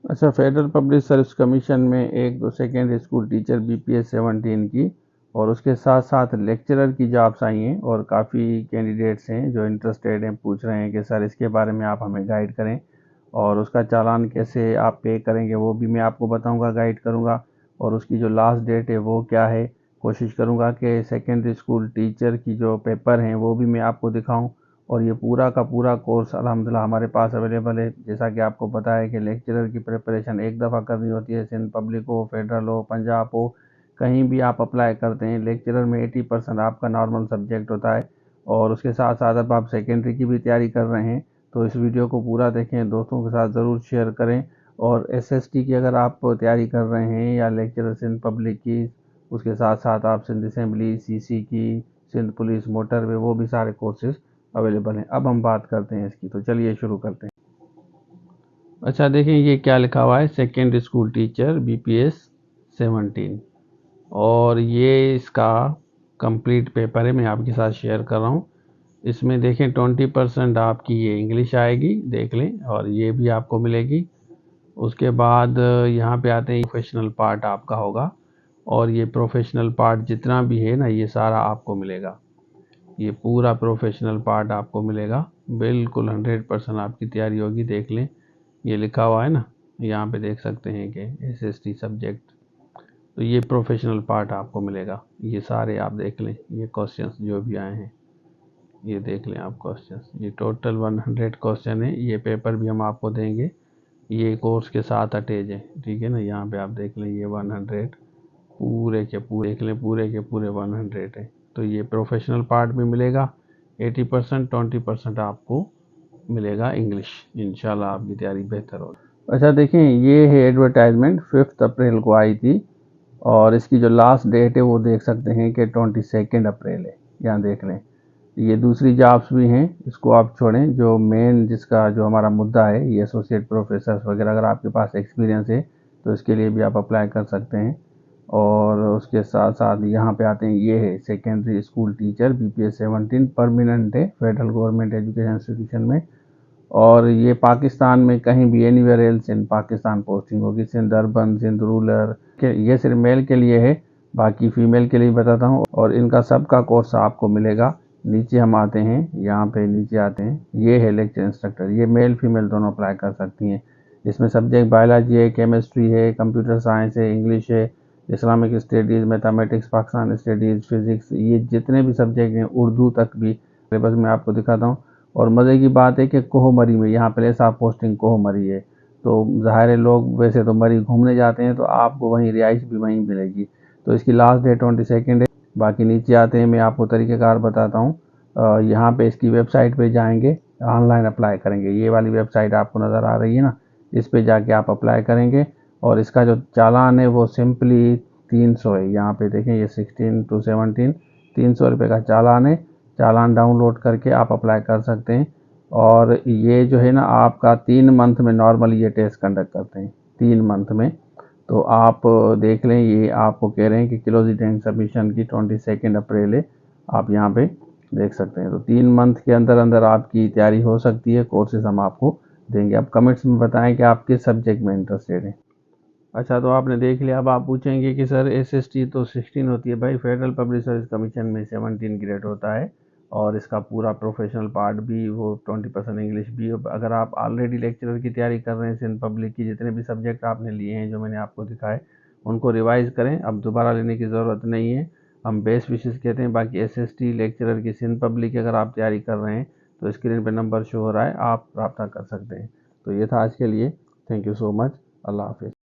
अच्छा, federal public service commission में एक तो सेकेंडरी स्कूल टीचर BPS 17 की और उसके साथ साथ लेक्चरर की जॉब्स आई हैं और काफ़ी कैंडिडेट्स हैं जो इंटरेस्टेड हैं, पूछ रहे हैं कि सर इसके बारे में आप हमें गाइड करें और उसका चालान कैसे आप पे करेंगे वो भी मैं आपको बताऊंगा, गाइड करूंगा। और उसकी जो लास्ट डेट है वो क्या है, कोशिश करूंगा कि सेकेंडरी स्कूल टीचर की जो पेपर हैं वो भी मैं आपको दिखाऊं। और ये पूरा का पूरा कोर्स अल्हम्दुलिल्लाह हमारे पास अवेलेबल है। जैसा कि आपको पता है कि लेक्चरर की प्रिपरेशन एक दफ़ा करनी होती है, सिंध पब्लिक हो, फेडरल हो, पंजाब हो, कहीं भी आप अप्लाई करते हैं। लेक्चरर में 80% आपका नॉर्मल सब्जेक्ट होता है और उसके साथ साथ अब आप सेकेंडरी की भी तैयारी कर रहे हैं तो इस वीडियो को पूरा देखें, दोस्तों के साथ ज़रूर शेयर करें। और SST की अगर आप तैयारी कर रहे हैं या लेक्चरर सिंध पब्लिक की, उसके साथ साथ आप सिंध असेंबली, CC की, सिंध पुलिस, मोटरवे, वो भी सारे कोर्सेज अवेलेबल हैं। अब हम बात करते हैं इसकी, तो चलिए शुरू करते हैं। अच्छा देखें ये क्या लिखा हुआ है, सेकेंडरी स्कूल टीचर BPS 17 और ये इसका कंप्लीट पेपर है, मैं आपके साथ शेयर कर रहा हूँ। इसमें देखें 20% आपकी ये इंग्लिश आएगी, देख लें, और ये भी आपको मिलेगी। उसके बाद यहाँ पे आते हैं प्रोफेशनल पार्ट आपका होगा और ये प्रोफेशनल पार्ट जितना भी है ना ये सारा आपको मिलेगा। ये पूरा प्रोफेशनल पार्ट आपको मिलेगा, बिल्कुल 100% आपकी तैयारी होगी। देख लें ये लिखा हुआ है ना, यहाँ पे देख सकते हैं कि SST सब्जेक्ट, तो ये प्रोफेशनल पार्ट आपको मिलेगा। ये सारे आप देख लें, ये क्वेश्चंस जो भी आए हैं ये देख लें आप क्वेश्चंस, ये टोटल 100 क्वेश्चन है। ये पेपर भी हम आपको देंगे, ये कोर्स के साथ अटैच है, ठीक है ना। यहाँ पे आप देख लें ये 100 पूरे के पूरे, देख लें पूरे के पूरे 100 है। तो ये प्रोफेशनल पार्ट में मिलेगा 80%, 20% आपको मिलेगा इंग्लिश। इंशाल्लाह आपकी तैयारी बेहतर होगी। अच्छा देखें ये है एडवर्टाइजमेंट, 5 अप्रैल को आई थी और इसकी जो लास्ट डेट है वो देख सकते हैं कि 22 अप्रैल है। यहाँ देख लें, ये दूसरी जॉब्स भी हैं, इसको आप छोड़ें। जो मेन जिसका जो हमारा मुद्दा है ये एसोसिएट प्रोफेसर वगैरह, अगर आपके पास एक्सपीरियंस है तो इसके लिए भी आप अप्लाई कर सकते हैं। और उसके साथ साथ यहाँ पे आते हैं, ये है secondary school teacher BPS 17, permanent है फेडरल गवर्नमेंट एजुकेशन इंस्टीट्यूशन में। और ये पाकिस्तान में कहीं भी anywhere else in Pakistan posting होगी, सिंध अर्बन, सिंध रूरल के। ये सिर्फ मेल के लिए है, बाकी फीमेल के लिए बताता हूँ। और इनका सबका कोर्स आपको मिलेगा। नीचे हम आते हैं, यहाँ पे नीचे आते हैं, ये है लेक्चर इंस्ट्रक्टर, ये मेल फीमेल दोनों अप्लाई कर सकती हैं। इसमें सब्जेक्ट बायोलॉजी है, केमिस्ट्री है, कंप्यूटर साइंस है, इंग्लिश है, Islamic studies, mathematics, Pakistan studies, physics, ये जितने भी सब्जेक्ट हैं, उर्दू तक भी सिलेबस में आपको दिखाता हूँ। और मज़े की बात है कि कोहमरी में, यहाँ प्लेस ऑफ पोस्टिंग कोहमरी है, तो ज़ाहिर है लोग वैसे तो मरी घूमने जाते हैं तो आपको वहीं रिहाइश भी वहीं मिलेगी। तो इसकी लास्ट डेट 22 है। बाकी नीचे आते हैं, मैं आपको तरीक़ेकार बताता हूँ। यहाँ पे इसकी वेबसाइट पे जाएंगे, ऑनलाइन अप्लाई करेंगे। ये वाली वेबसाइट आपको नज़र आ रही है ना, इस पे जाके आप अप्लाई करेंगे। और इसका जो चालान है वो सिंपली 300 है। यहाँ पे देखें ये 16 to 17 300 रुपये का चालान है। चालान डाउनलोड करके आप अप्लाई कर सकते हैं। और ये जो है ना आपका 3 मंथ में नॉर्मली ये टेस्ट कंडक्ट करते हैं, 3 मंथ में। तो आप देख लें, ये आपको कह रहे हैं कि क्लोजिंग डेट सबमिशन की 22 अप्रैल है, आप यहाँ पे देख सकते हैं। तो 3 मंथ के अंदर अंदर आपकी तैयारी हो सकती है। कोर्सेज हम आपको देंगे। अब कमेंट्स में बताएं कि आप किस सब्जेक्ट में इंटरेस्टेड हैं। अच्छा तो आपने देख लिया। अब आप पूछेंगे कि सर SST तो 16 होती है, भाई फेडरल पब्लिक सर्विस कमीशन में 17 ग्रेड होता है और इसका पूरा प्रोफेशनल पार्ट भी, वो 20% इंग्लिश भी। अगर आप ऑलरेडी लेक्चरर की तैयारी कर रहे हैं, सिंध पब्लिक की जितने भी सब्जेक्ट आपने लिए हैं जो मैंने आपको दिखाए उनको रिवाइज़ करें, अब दोबारा लेने की ज़रूरत नहीं है। हम बेस्ट विशेष कहते हैं। बाकी SST लेक्चरर की सिंध पब्लिक की अगर आप तैयारी कर रहे हैं तो स्क्रीन पर नंबर शो हो रहा है, आप रब्ता कर सकते हैं। तो ये था आज के लिए। Thank you so much. अल्लाह हाफिज़।